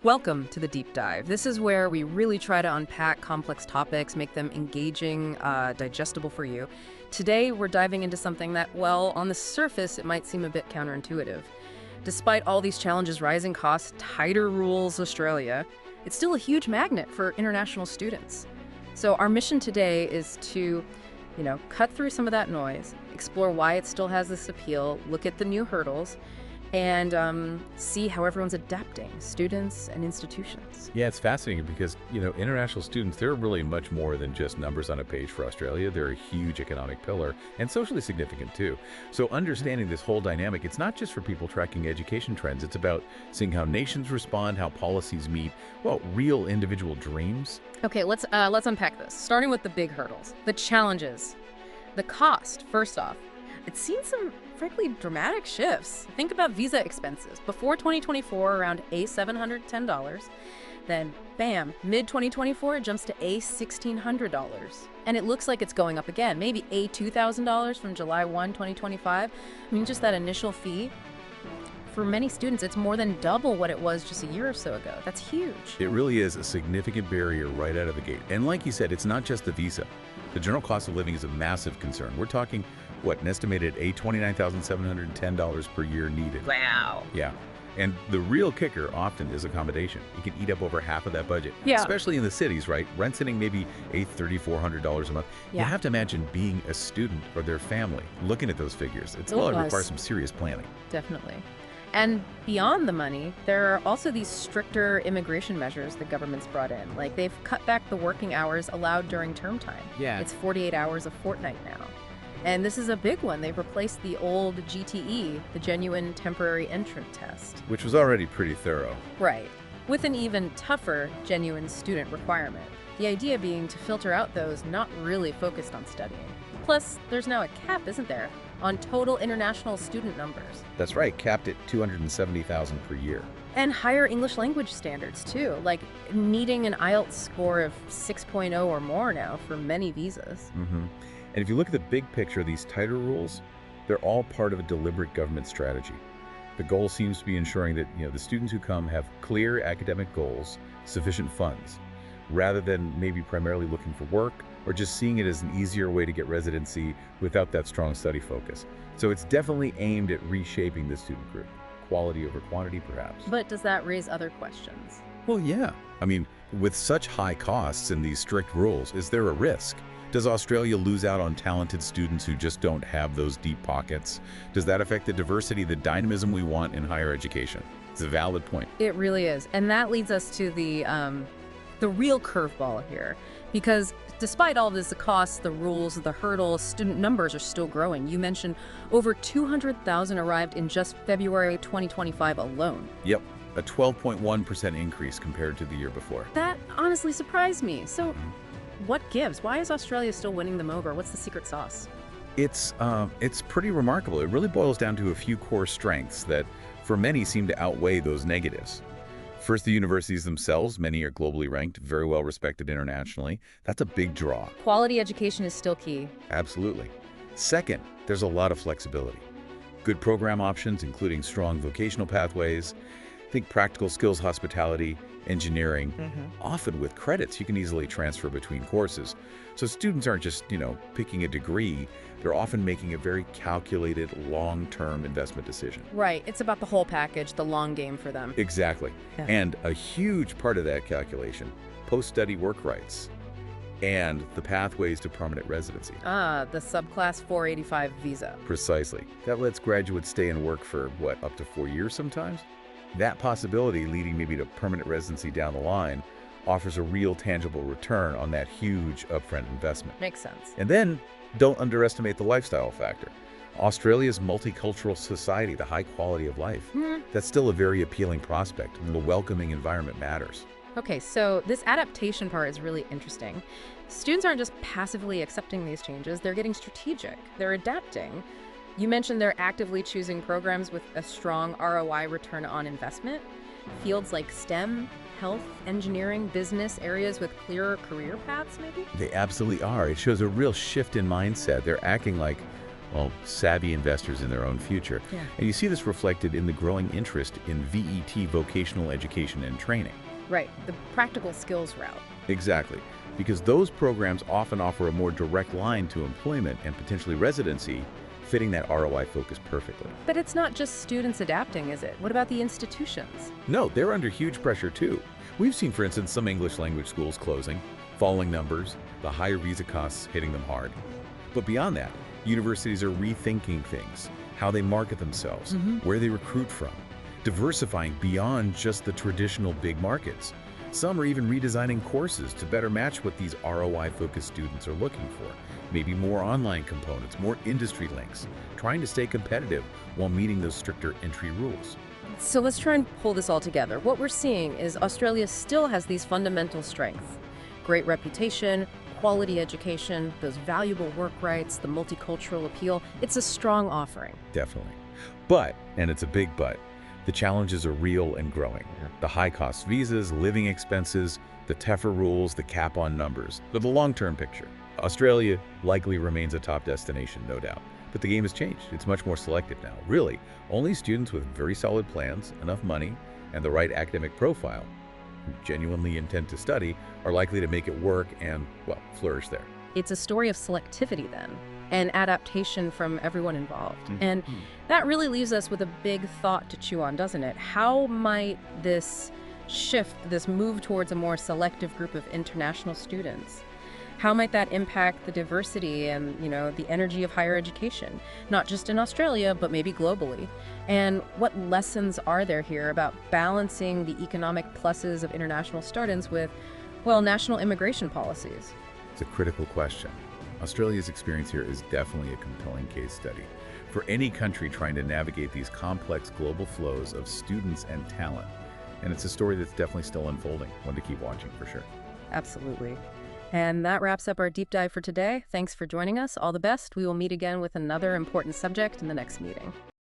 Welcome to the Deep Dive. This is where we really try to unpack complex topics, make them engaging, digestible for you. Today, we're diving into something that, well, on the surface, it might seem a bit counterintuitive. Despite all these challenges, rising costs, tighter rules, Australia, it's still a huge magnet for international students. So our mission today is to, cut through some of that noise, explore why it still has this appeal, look at the new hurdles, and see how everyone's adapting, students and institutions. Yeah, it's fascinating because, international students, they're really much more than just numbers on a page for Australia. They're a huge economic pillar and socially significant too. So understanding this whole dynamic, it's not just for people tracking education trends. It's about seeing how nations respond, how policies meet, well, real individual dreams. Okay, let's unpack this, starting with the big hurdles, the challenges, the cost. First off, it's seen some frankly dramatic shifts. Think about visa expenses. Before 2024, around $710. Then, bam, mid-2024, it jumps to $1,600. And it looks like it's going up again, maybe $2,000 from July 1, 2025. I mean, just that initial fee. For many students, it's more than double what it was just a year or so ago. That's huge. It really is a significant barrier right out of the gate. And like you said, it's not just the visa. The general cost of living is a massive concern. We're talking, an estimated $29,710 per year needed. Wow. Yeah. And the real kicker often is accommodation. It can eat up over half of that budget, especially in the cities, right? Rent sitting maybe $3,400 a month. Yeah. You have to imagine being a student or their family looking at those figures. It requires some serious planning. Definitely. And beyond the money, there are also these stricter immigration measures the government's brought in. Like, they've cut back the working hours allowed during term time. Yeah. It's 48 hours a fortnight now. And this is a big one. They've replaced the old GTE, the Genuine Temporary Entrant Test. Which was already pretty thorough. Right. With an even tougher genuine student requirement. The idea being to filter out those not really focused on studying. Plus, there's now a cap, isn't there, on total international student numbers. That's right, capped at 270,000 per year. And higher English language standards, too, like needing an IELTS score of 6.0 or more now for many visas. And if you look at the big picture, these tighter rules, they're all part of a deliberate government strategy. The goal seems to be ensuring that the students who come have clear academic goals, sufficient funds, rather than maybe primarily looking for work or just seeing it as an easier way to get residency without that strong study focus. So it's definitely aimed at reshaping the student group, quality over quantity perhaps. But does that raise other questions? Well, yeah. I mean, with such high costs and these strict rules, is there a risk? Does Australia lose out on talented students who just don't have those deep pockets? Does that affect the diversity, the dynamism we want in higher education? It's a valid point. It really is. And that leads us to the real curveball here. Because despite all this, the costs, the rules, the hurdles, student numbers are still growing. You mentioned over 200,000 arrived in just February 2025 alone. Yep, a 12.1% increase compared to the year before. That honestly surprised me. So what gives? Why is Australia still winning them over? What's the secret sauce? It's pretty remarkable. It really boils down to a few core strengths that for many seem to outweigh those negatives. First, the universities themselves. Many are globally ranked, very well respected internationally. That's a big draw. Quality education is still key. Absolutely. Second, there's a lot of flexibility. Good program options, including strong vocational pathways. Think practical skills, hospitality, engineering. Often with credits, you can easily transfer between courses. So students aren't just, picking a degree. They're often making a very calculated, long-term investment decision. Right. It's about the whole package, the long game for them. Exactly. Yeah. And a huge part of that calculation, post-study work rights and the pathways to permanent residency. Ah, the subclass 485 visa. Precisely. That lets graduates stay and work for, up to 4 years sometimes? That possibility, leading maybe to permanent residency down the line, offers a real tangible return on that huge upfront investment. Makes sense. And then, don't underestimate the lifestyle factor. Australia's multicultural society, the high quality of life, that's still a very appealing prospect. The welcoming environment matters. Okay, so this adaptation part is really interesting. Students aren't just passively accepting these changes, they're getting strategic. They're adapting. You mentioned they're actively choosing programs with a strong ROI return on investment. Fields like STEM, health, engineering, business, areas with clearer career paths, maybe? They absolutely are. It shows a real shift in mindset. They're acting like, well, savvy investors in their own future. Yeah. And you see this reflected in the growing interest in VET, vocational education and training. Right, the practical skills route. Exactly, because those programs often offer a more direct line to employment and potentially residency, fitting that ROI focus perfectly. But it's not just students adapting, is it? What about the institutions? No, they're under huge pressure too. We've seen, for instance, some English language schools closing, falling numbers, the higher visa costs hitting them hard. But beyond that, universities are rethinking things, how they market themselves, where they recruit from, diversifying beyond just the traditional big markets. Some are even redesigning courses to better match what these ROI-focused students are looking for. Maybe more online components, more industry links, trying to stay competitive while meeting those stricter entry rules. So let's try and pull this all together. What we're seeing is Australia still has these fundamental strengths. Great reputation, quality education, those valuable work rights, the multicultural appeal. It's a strong offering. Definitely. But, and it's a big but, the challenges are real and growing. The high-cost visas, living expenses, the tougher rules, the cap on numbers. But the long-term picture. Australia likely remains a top destination, no doubt. But the game has changed. It's much more selective now. Really, only students with very solid plans, enough money, and the right academic profile who genuinely intend to study are likely to make it work and, well, flourish there. It's a story of selectivity then, and adaptation from everyone involved. And that really leaves us with a big thought to chew on, doesn't it? How might this shift, this move towards a more selective group of international students, how might that impact the diversity and, the energy of higher education, not just in Australia, but maybe globally? And what lessons are there here about balancing the economic pluses of international students with, well, national immigration policies? It's a critical question. Australia's experience here is definitely a compelling case study for any country trying to navigate these complex global flows of students and talent. And it's a story that's definitely still unfolding, one to keep watching for sure. Absolutely. And that wraps up our deep dive for today. Thanks for joining us. All the best. We will meet again with another important subject in the next meeting.